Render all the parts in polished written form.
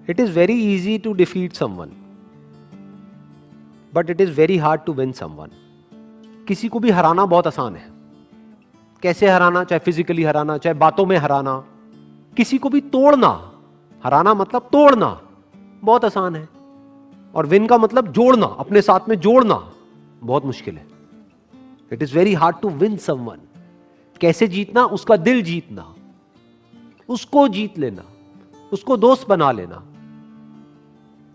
It is very easy to defeat someone, but it is very hard to win someone. किसी को भी हराना बहुत आसान है। कैसे हराना? चाहे फिजिकली हराना, चाहे बातों में हराना। किसी को भी तोड़ना, हराना मतलब तोड़ना, बहुत आसान है। और विन का मतलब जोड़ना, अपने साथ में जोड़ना बहुत मुश्किल है। It is very hard to win someone. कैसे जीतना? उसका दिल जीतना, उसको जीत लेना, उसको दोस्त बना लेना,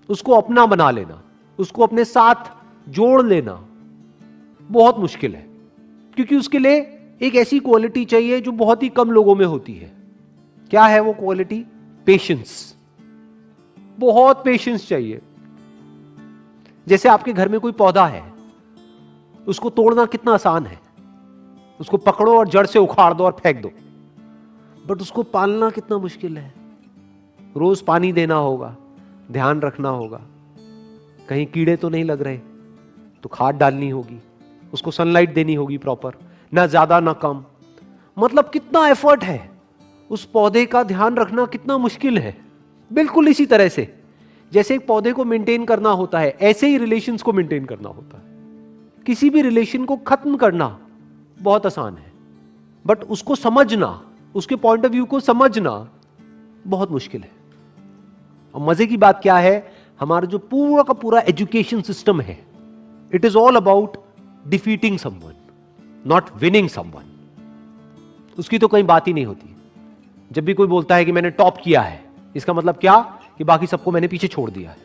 उसको अपना बना लेना, उसको अपने साथ जोड़ लेना बहुत मुश्किल है। क्योंकि उसके लिए एक ऐसी क्वालिटी चाहिए जो बहुत ही कम लोगों में होती है। क्या है वो क्वालिटी? पेशेंस। बहुत पेशेंस चाहिए। जैसे आपके घर में कोई पौधा है, उसको तोड़ना कितना आसान है। उसको पकड़ो और जड़ से उखाड़ दो और फेंक दो, बट उसको पालना कितना मुश्किल है। रोज पानी देना होगा, ध्यान रखना होगा, कहीं कीड़े तो नहीं लग रहे, तो खाद डालनी होगी, उसको सनलाइट देनी होगी प्रॉपर, ना ज्यादा ना कम। मतलब कितना एफर्ट है। उस पौधे का ध्यान रखना कितना मुश्किल है। बिल्कुल इसी तरह से जैसे एक पौधे को मेंटेन करना होता है, ऐसे ही रिलेशंस को मेंटेन करना होता है। किसी भी रिलेशन को खत्म करना बहुत आसान है, बट उसको समझना, उसके पॉइंट ऑफ व्यू को समझना बहुत मुश्किल है। और मजे की बात क्या है, हमारा जो पूरा का पूरा एजुकेशन सिस्टम है, it is all about defeating someone, not winning someone. उसकी तो कहीं बात ही नहीं होती। जब भी कोई बोलता है कि मैंने टॉप किया है, इसका मतलब क्या? कि बाकी सबको मैंने पीछे छोड़ दिया है।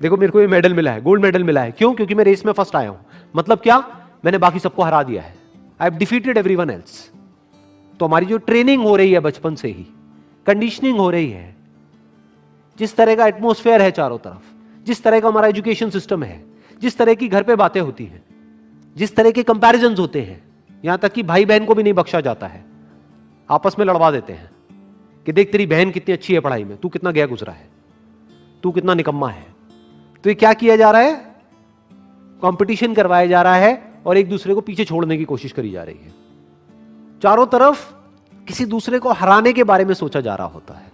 देखो मेरे को ये मेडल मिला है, गोल्ड मेडल मिला है। क्यों? क्योंकि मैं रेस में फर्स्ट आया हूं। मतलब क्या? मैंने बाकी सबको हरा दिया है। I have defeated everyone else. तो हमारी जो ट्रेनिंग हो रही है बचपन से ही, कंडीशनिंग हो रही है, जिस तरह का एटमॉस्फेयर है चारों तरफ, जिस तरह का हमारा एजुकेशन सिस्टम है, जिस तरह की घर पे बातें होती हैं, जिस तरह के कंपैरिजंस होते हैं, यहां तक कि भाई बहन को भी नहीं बख्शा जाता है। आपस में लड़वा देते हैं कि देख तेरी बहन कितनी अच्छी है पढ़ाई में, तू कितना गया गुजरा है, तू कितना निकम्मा है। तो ये क्या किया जा रहा है? कंपटीशन करवाया जा रहा है और एक दूसरे को पीछे छोड़ने की कोशिश करी जा रही है। चारों तरफ किसी दूसरे को हराने के बारे में सोचा जा रहा होता है।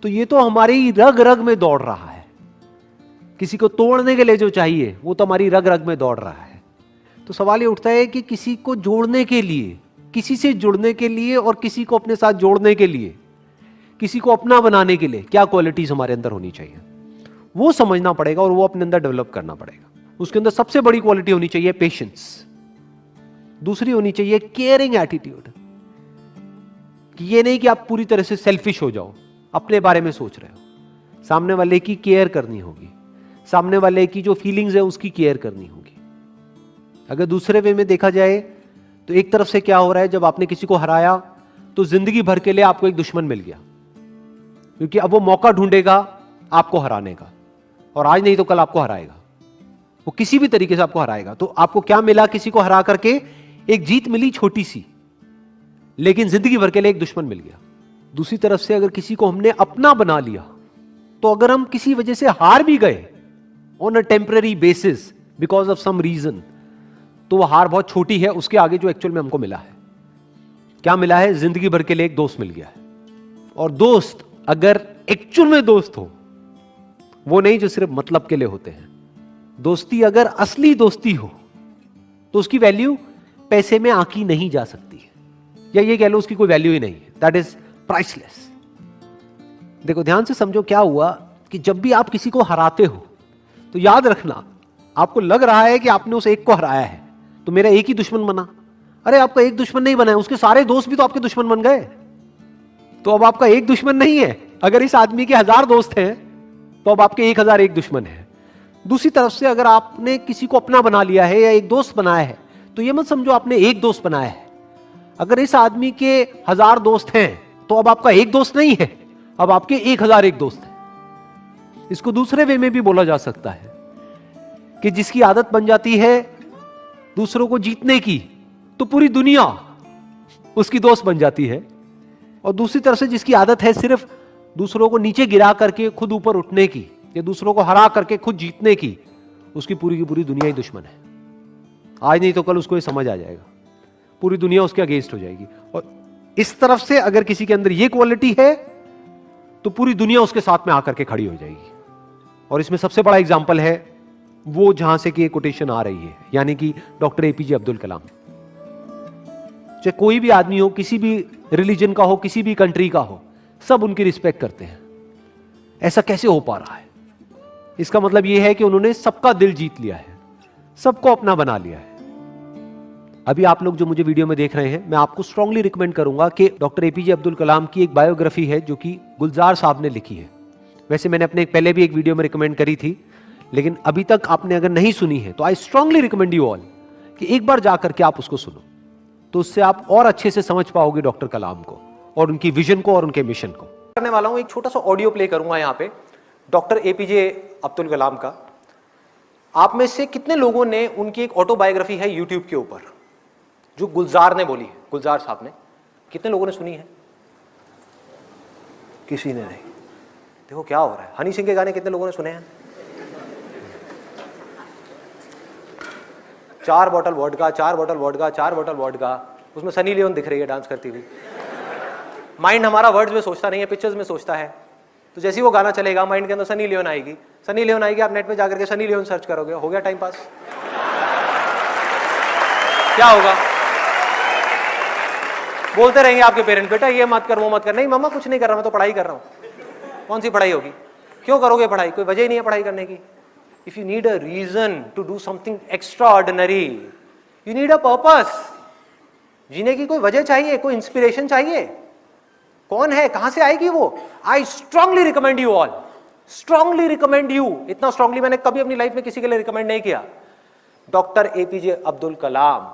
तो ये तो हमारी रग रग में दौड़ रहा है। किसी को तोड़ने के लिए जो चाहिए वो तो हमारी रग रग में दौड़ रहा है। तो सवाल ये उठता है कि किसी को जोड़ने के लिए, किसी से जुड़ने के लिए और किसी को अपने साथ जोड़ने के लिए, किसी को अपना बनाने के लिए क्या क्वालिटीज हमारे अंदर होनी चाहिए, वो समझना पड़ेगा और वो अपने अंदर डेवलप करना पड़ेगा। उसके अंदर सबसे बड़ी क्वालिटी होनी चाहिए पेशेंस। दूसरी होनी चाहिए केयरिंग एटीट्यूड। ये नहीं कि आप पूरी तरह से सेल्फिश हो जाओ, अपने बारे में सोच रहे हो। सामने वाले की केयर करनी होगी, सामने वाले की जो फीलिंग्स है उसकी केयर करनी होगी। अगर दूसरे वे में देखा जाए तो एक तरफ से क्या हो रहा है, जब आपने किसी को हराया तो जिंदगी भर के लिए आपको एक दुश्मन मिल गया, क्योंकि अब वो मौका ढूंढेगा आपको हराने का, और आज नहीं तो कल आपको हराएगा। वो किसी भी तरीके से आपको हराएगा। तो आपको क्या मिला? किसी को हरा करके एक जीत मिली छोटी सी, लेकिन जिंदगी भर के लिए एक दुश्मन मिल गया। दूसरी तरफ से अगर किसी को हमने अपना बना लिया, तो अगर हम किसी वजह से हार भी गए on a temporary basis because of some reason, तो वो हार बहुत छोटी है उसके आगे जो एक्चुअल में हमको मिला है। क्या मिला है? जिंदगी भर के लिए एक दोस्त मिल गया है। और दोस्त अगर एक्चुअल में दोस्त हो, वो नहीं जो सिर्फ मतलब के लिए होते हैं। दोस्ती अगर असली दोस्ती हो तो उसकी वैल्यू पैसे में आंकी नहीं जा सकती है, या ये कह लो उसकी कोई वैल्यू ही नहीं है। That is priceless. देखो ध्यान से समझो क्या हुआ कि जब भी आप किसी को हराते हो तो याद रखना, आपको लग रहा है कि आपने उस एक को हराया है तो मेरा एक ही दुश्मन बना। अरे आपका एक दुश्मन नहीं बना है, उसके सारे दोस्त भी तो आपके दुश्मन बन गए। तो अब आपका एक दुश्मन नहीं है। अगर इस आदमी के 1000 दोस्त हैं तो अब आपके 1001 दुश्मन है। दूसरी तरफ से अगर आपने किसी को अपना बना लिया है या एक दोस्त बनाया है, तो यह मत समझो आपने एक दोस्त बनाया है। अगर इस आदमी के 1000 दोस्त हैं तो अब आपका एक दोस्त नहीं है, अब आपके 1001 दोस्त हैं। इसको दूसरे वे में भी बोला जा सकता है कि जिसकी आदत बन जाती है दूसरों को जीतने की, तो पूरी दुनिया उसकी दोस्त बन जाती है। और दूसरी तरफ से जिसकी आदत है सिर्फ दूसरों को नीचे गिरा करके खुद ऊपर उठने की, या दूसरों को हरा करके खुद जीतने की, उसकी पूरी की पूरी दुनिया ही दुश्मन है। आज नहीं तो कल उसको ये समझ आ जाएगा, पूरी दुनिया उसके अगेंस्ट हो जाएगी। और इस तरफ से अगर किसी के अंदर ये क्वालिटी है तो पूरी दुनिया उसके साथ में आकर के खड़ी हो जाएगी। और इसमें सबसे बड़ा एग्जाम्पल है वो जहां से कि कोटेशन आ रही है, यानी कि डॉक्टर एपीजे अब्दुल कलाम। चाहे कोई भी आदमी हो, किसी भी रिलीजन का हो, किसी भी कंट्री का हो, सब उनकी रिस्पेक्ट करते हैं। ऐसा कैसे हो पा रहा है? इसका मतलब यह है कि उन्होंने सबका दिल जीत लिया है, सबको अपना बना लिया है। अभी आप लोग जो मुझे वीडियो में देख रहे हैं, मैं आपको स्ट्रांगली रिकमेंड करूंगा कि डॉक्टर एपीजे अब्दुल कलाम की एक बायोग्राफी है जो कि गुलजार साहब ने लिखी है। वैसे मैंने अपने पहले भी एक वीडियो में रिकमेंड करी थी, लेकिन अभी तक आपने अगर नहीं सुनी है तो I strongly recommend you all कि एक बार जाकर के आप उसको सुनो, तो उससे आप और अच्छे से समझ पाओगे डॉक्टर कलाम को और उनकी विजन को और उनके मिशन को। करने वाला हूं, एक छोटा सा ऑडियो प्ले करूंगा यहाँ पे डॉक्टर एपीजे अब्दुल कलाम का। आप में से कितने लोगों ने, उनकी एक ऑटोबायोग्राफी है यूट्यूब के ऊपर जो गुलजार ने बोली है, गुलजार साहब ने, कितने लोगों ने सुनी है? किसी ने नहीं। देखो क्या हो रहा है। हनी सिंह के गाने कितने लोगों ने सुने हैं? 4 bottle vodka, 4 bottle vodka, 4 bottle vodka. उसमें सनी लियोन दिख रही है डांस करती हुई। माइंड हमारा वर्ड्स में सोचता नहीं है, पिक्चर्स में सोचता है। तो जैसे ही वो गाना चलेगा माइंड के अंदर सनी लियोन आएगी, सनी लियोन आएगी, आप नेट में जाकर के सनी लियोन सर्च करोगे, हो गया टाइम पास। क्या होगा? बोलते रहेंगे आपके पेरेंट्स, बेटा ये मत कर, वो मत कर। नहीं मम्मा कुछ नहीं कर रहा, मैं तो पढ़ाई कर रहा हूं। कौन सी पढ़ाई होगी? क्यों करोगे पढ़ाई? कोई वजह ही नहीं है पढ़ाई करने की। If you need a reason to do something extraordinary, you need a purpose. जीने की कोई वजह चाहिए, कोई इंस्पिरेशन चाहिए। कौन है, कहां से आएगी वो? I strongly recommend you all, strongly recommend you. इतना स्ट्रांगली मैंने कभी अपनी लाइफ में किसी के लिए रिकमेंड नहीं किया। Doctor APJ Abdul Kalam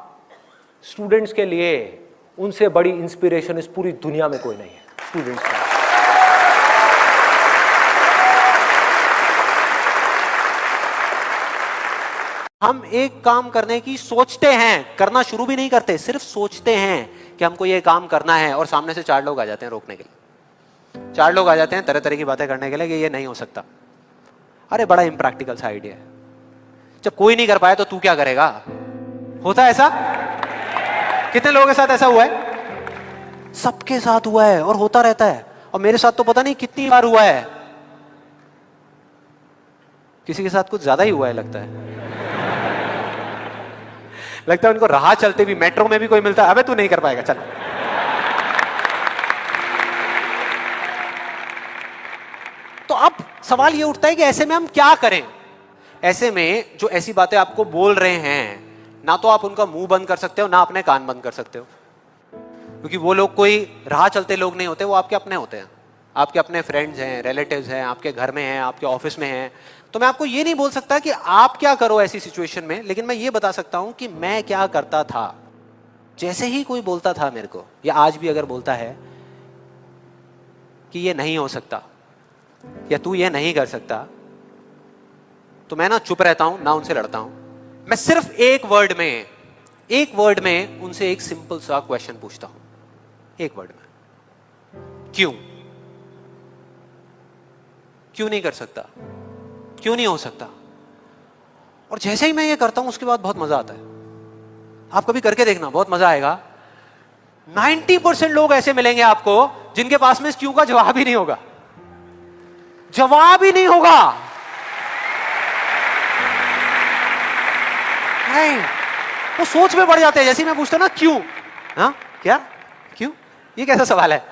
students के लिए, उनसे बड़ी इंस्पिरेशन इस पूरी दुनिया में कोई नहीं है स्टूडेंट्स के लिए। हम एक काम करने की सोचते हैं, करना शुरू भी नहीं करते, सिर्फ सोचते हैं कि हमको ये काम करना है, और सामने से 4 लोग आ जाते हैं रोकने के लिए। 4 लोग आ जाते हैं तरह तरह की बातें करने के लिए कि ये नहीं हो सकता। अरे बड़ा इम्प्रैक्टिकल सा आइडिया है। जब कोई नहीं कर पाया तो तू क्या करेगा? होता है ऐसा? कितने लोगों के साथ ऐसा हुआ है? सबके साथ हुआ है और होता रहता है। और मेरे साथ तो पता नहीं कितनी बार हुआ है। किसी के साथ कुछ ज्यादा ही हुआ है लगता है। लगता है उनको राह चलते भी, मेट्रो में भी कोई मिलता है, अबे तू नहीं कर पाएगा चल। तो अब सवाल ये उठता है कि ऐसे में हम क्या करें? ऐसे में जो ऐसी बातें आपको बोल रहे हैं, ना तो आप उनका मुंह बंद कर सकते हो, ना अपने कान बंद कर सकते हो, क्योंकि वो लोग कोई राह चलते लोग नहीं होते, वो आपके अपने होते हैं। आपके अपने फ्रेंड्स हैं, रिलेटिव्स हैं, आपके घर में हैं, आपके ऑफिस में हैं। तो मैं आपको ये नहीं बोल सकता कि आप क्या करो ऐसी सिचुएशन में, लेकिन मैं ये बता सकता हूं कि मैं क्या करता था। जैसे ही कोई बोलता था मेरे को, या आज भी अगर बोलता है कि ये नहीं हो सकता या तू ये नहीं कर सकता, तो मैं ना चुप रहता हूं, ना उनसे लड़ता हूं। मैं सिर्फ एक वर्ड में उनसे एक सिंपल सा क्वेश्चन पूछता हूं, एक वर्ड में, क्यों? क्यों नहीं कर सकता? क्यों नहीं हो सकता? और जैसे ही मैं ये करता हूं उसके बाद बहुत मजा आता है। आप कभी करके देखना, बहुत मजा आएगा। 90% लोग ऐसे मिलेंगे आपको जिनके पास में इस क्यों का जवाब ही नहीं होगा। जवाब ही नहीं होगा। नहीं, वो सोच में पड़ जाते हैं। जैसे मैं पूछता ना क्यों, हाँ क्या क्यों, ये कैसा सवाल है?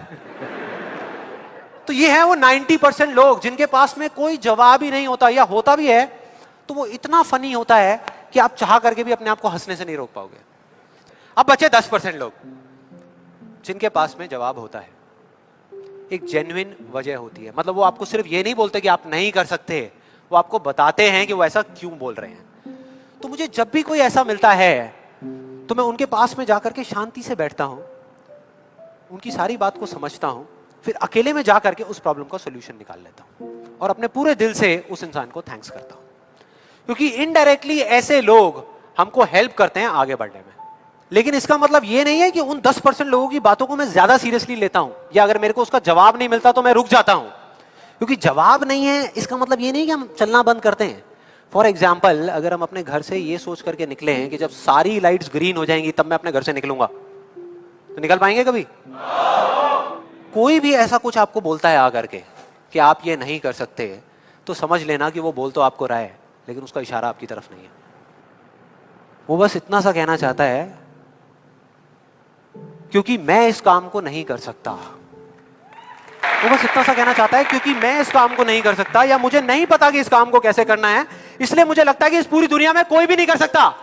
तो ये है वो 90% लोग जिनके पास में कोई जवाब ही नहीं होता, या होता भी है तो वो इतना फनी होता है कि आप चाह करके भी अपने आप को हंसने से नहीं रोक पाओगे। अब बचे 10% लोग जिनके पास में जवाब होता है, एक जेन्युइन वजह होती है। मतलब वो आपको सिर्फ ये नहीं बोलते कि आप नहीं कर सकते, वो आपको बताते हैं कि वो ऐसा क्यों बोल रहे हैं। तो मुझे जब भी कोई ऐसा मिलता है तो मैं उनके पास में जाकर के शांति से बैठता हूं, उनकी सारी बात को समझता हूं, फिर अकेले में जाकर के उस प्रॉब्लम का सॉल्यूशन निकाल लेता हूं और अपने पूरे दिल से उस इंसान को थैंक्स करता हूं। क्योंकि इनडायरेक्टली ऐसे लोग हमको हेल्प करते हैं आगे बढ़ने में। लेकिन इसका मतलब ये नहीं है कि उन 10% लोगों की बातों को मैं ज्यादा सीरियसली लेता हूं, या अगर मेरे को उसका जवाब नहीं मिलता तो मैं रुक जाता हूं। क्योंकि जवाब नहीं है इसका मतलब ये नहीं कि हम चलना बंद करते हैं। फॉर एग्जाम्पल, अगर हम अपने घर से ये सोच करके निकले हैं कि जब सारी लाइट्स ग्रीन हो जाएंगी तब मैं अपने घर से निकलूंगा, तो निकल पाएंगे कभी? कोई भी ऐसा कुछ आपको बोलता है आकर के कि आप ये नहीं कर सकते, तो समझ लेना कि वो बोल तो आपको रहा है, लेकिन उसका इशारा आपकी तरफ नहीं है। वो बस इतना सा कहना चाहता है, क्योंकि मैं इस काम को नहीं कर सकता। वो बस इतना सा कहना चाहता है, क्योंकि मैं इस काम को नहीं कर सकता, या मुझे नहीं पता कि इस काम को कैसे करना है, इसलिए मुझे लगता है कि इस पूरी दुनिया में कोई भी नहीं कर सकता।